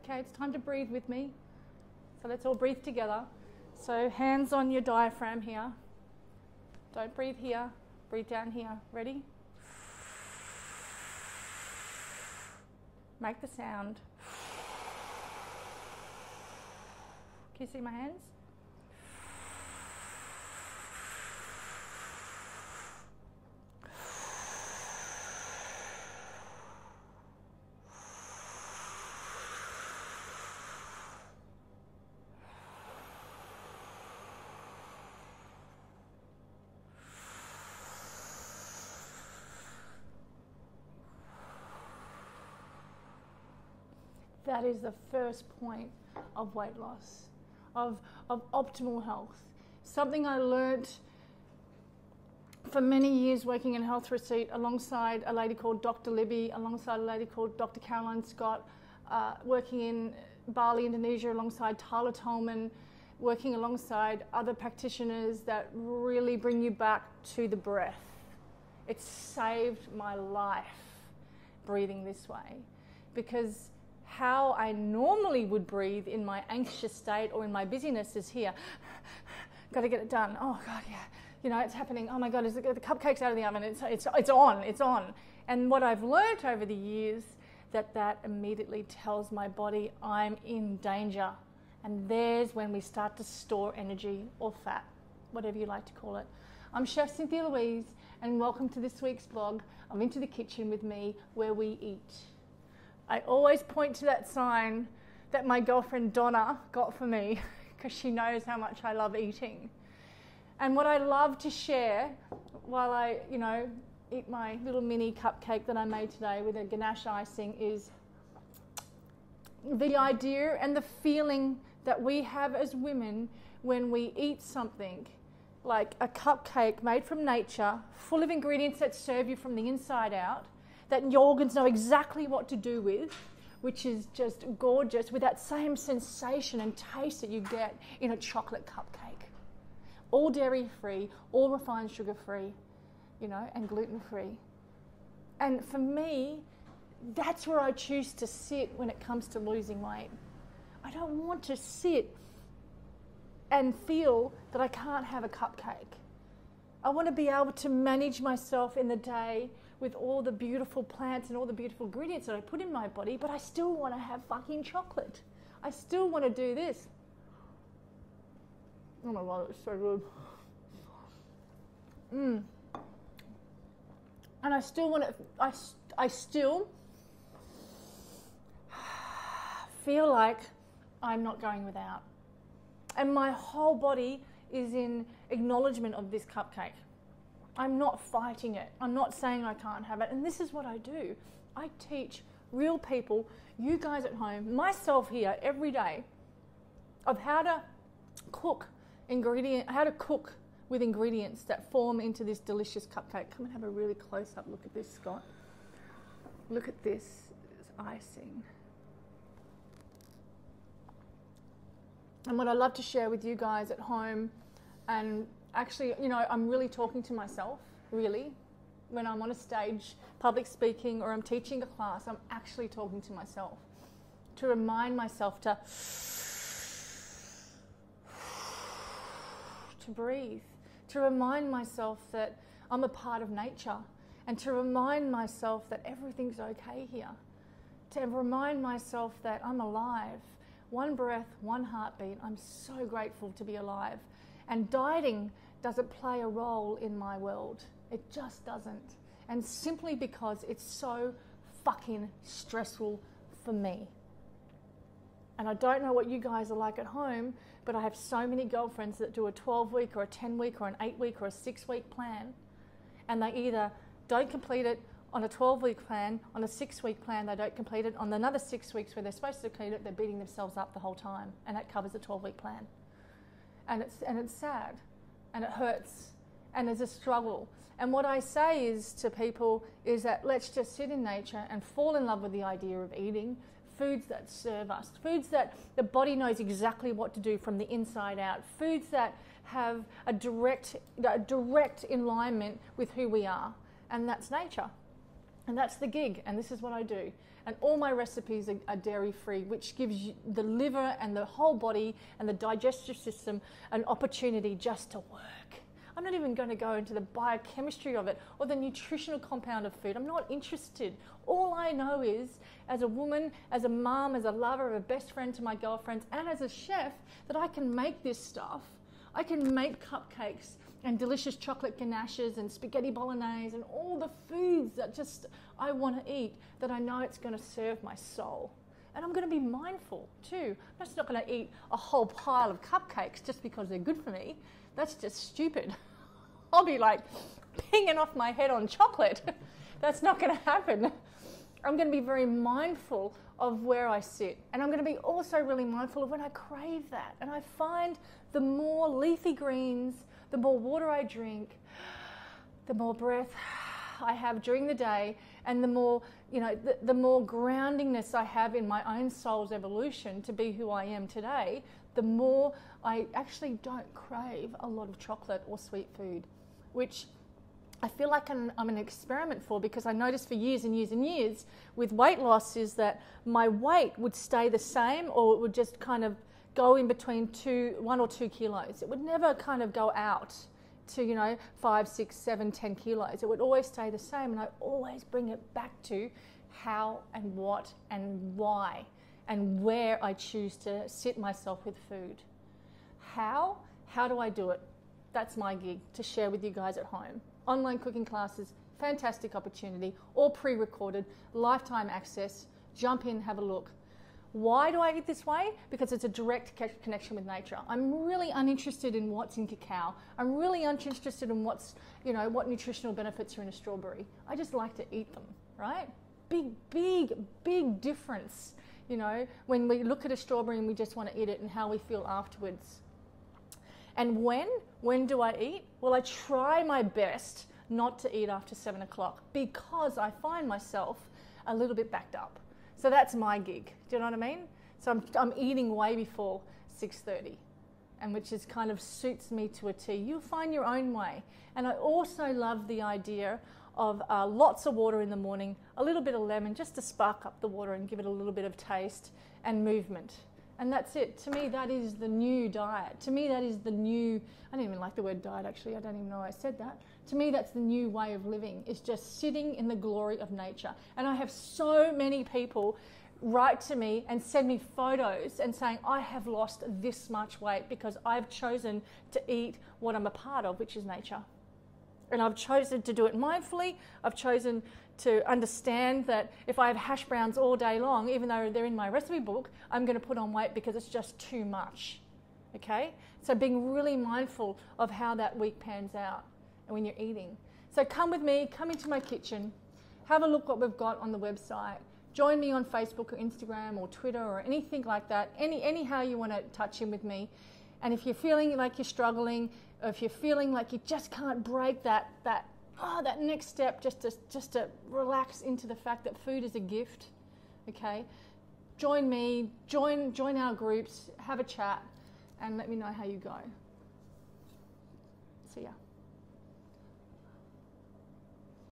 Okay, it's time to breathe with me. So let's all breathe together. So hands on your diaphragm here. Don't breathe here. Breathe down here. Ready? Make the sound. Can you see my hands? That is the first point of weight loss, of optimal health. Something I learnt for many years working in Health Receipt alongside a lady called Dr. Libby, alongside a lady called Dr. Caroline Scott, working in Bali, Indonesia, alongside Tyler Tolman, working alongside other practitioners that really bring you back to the breath. It saved my life breathing this way, because how I normally would breathe in my anxious state or in my busyness is here. Got to get it done. Oh God, yeah. You know, it's happening. Oh my God, the cupcake's out of the oven. It's on. And what I've learnt over the years, that immediately tells my body I'm in danger. And there's when we start to store energy or fat, whatever you like to call it. I'm Chef Cynthia Louise, and welcome to this week's blog of Into the Kitchen with me, where we eat. I always point to that sign that my girlfriend Donna got for me because she knows how much I love eating. And what I love to share while I, eat my little mini cupcake that I made today with a ganache icing is the idea and the feeling that we have as women when we eat something like a cupcake made from nature, full of ingredients that serve you from the inside out, that your organs know exactly what to do with, which is just gorgeous, with that same sensation and taste that you get in a chocolate cupcake. All dairy-free, all refined sugar-free, and gluten-free. And for me, that's where I choose to sit when it comes to losing weight. I don't want to sit and feel that I can't have a cupcake. I want to be able to manage myself in the day with all the beautiful plants and all the beautiful ingredients that I put in my body, but I still want to have fucking chocolate. I still want to do this. Oh my God, it's so good. And I still want to, I still feel like I'm not going without. And my whole body is in acknowledgement of this cupcake. I'm not fighting it. I'm not saying I can't have it. And this is what I do. I teach real people, you guys at home, myself here every day, of how to cook with ingredients that form into this delicious cupcake. Come and have a really close-up look at this, Scott. Look at this. It's icing. And what I love to share with you guys at home, and actually, I'm really talking to myself, really. When I'm on a stage, public speaking, or I'm teaching a class, I'm actually talking to myself to remind myself to breathe, to remind myself that I'm a part of nature, and to remind myself that everything's okay here, to remind myself that I'm alive. One breath, one heartbeat. I'm so grateful to be alive. And dieting doesn't play a role in my world. It just doesn't. And simply because it's so fucking stressful for me. And I don't know what you guys are like at home, but I have so many girlfriends that do a 12-week or a 10-week or an 8-week or a 6-week plan. And they either don't complete it on a 12-week plan, on a 6-week plan, they don't complete it. On another 6 weeks where they're supposed to complete it, they're beating themselves up the whole time. And that covers a 12-week plan. And it's sad, and it hurts, and there's a struggle. And what I say is to people is that let's just sit in nature and fall in love with the idea of eating foods that serve us, foods that the body knows exactly what to do from the inside out, foods that have a direct alignment with who we are, and that's nature. And that's the gig, and this is what I do. And all my recipes are dairy-free, which gives you the liver and the whole body and the digestive system an opportunity just to work. I'm not even going to go into the biochemistry of it or the nutritional compound of food. I'm not interested. All I know is, as a woman, as a mum, as a lover, a best friend to my girlfriends, and as a chef, that I can make this stuff. I can make cupcakes and delicious chocolate ganaches and spaghetti bolognese and all the foods that just I want to eat, that I know it's going to serve my soul. And I'm going to be mindful too. I'm just not going to eat a whole pile of cupcakes just because they're good for me. That's just stupid. I'll be like pinging off my head on chocolate. That's not going to happen. I'm going to be very mindful of where I sit. And I'm going to be also really mindful of when I crave that. And I find the more leafy greens, the more water I drink, the more breath I have during the day, and the more, the more groundingness I have in my own soul's evolution to be who I am today, the more I actually don't crave a lot of chocolate or sweet food, which I feel like I'm an experiment for, because I noticed for years and years and years with weight loss is that my weight would stay the same, or it would just kind of go in between 1 or 2 kilos. It would never kind of go out to 5, 6, 7, 10 kilos. It would always stay the same, and I always bring it back to how and what and why and where I choose to sit myself with food. How do I do it? That's my gig, to share with you guys at home. Online cooking classes, fantastic opportunity, all pre-recorded, lifetime access. Jump in, have a look. Why do I eat this way? Because it's a direct connection with nature. I'm really uninterested in what's in cacao. I'm really uninterested in what nutritional benefits are in a strawberry. I just like to eat them, right? Big difference, when we look at a strawberry and we just want to eat it, and how we feel afterwards. And when do I eat? Well, I try my best not to eat after 7 o'clock, because I find myself a little bit backed up. So that's my gig. Do you know what I mean? So I'm eating way before 6:30, and which is kind of suits me to a T. You'll find your own way. And I also love the idea of lots of water in the morning, a little bit of lemon just to spark up the water and give it a little bit of taste, and movement. And that's it. To me, that is the new diet. To me, that is the new, I don't even like the word diet actually, I don't even know I said that. To me, that's the new way of living, is just sitting in the glory of nature. And I have so many people write to me and send me photos and saying, I have lost this much weight because I've chosen to eat what I'm a part of, which is nature. And I've chosen to do it mindfully. I've chosen to understand that if I have hash browns all day long, even though they're in my recipe book, I'm going to put on weight because it's just too much. Okay? So being really mindful of how that week pans out and when you're eating. So come with me, come into my kitchen, have a look what we've got on the website. Join me on Facebook or Instagram or Twitter or anything like that, anyhow you want to touch in with me. And if you're feeling like you're struggling, or if you're feeling like you just can't break that next step, just to relax into the fact that food is a gift, okay? Join me, join our groups, have a chat, and let me know how you go. See ya.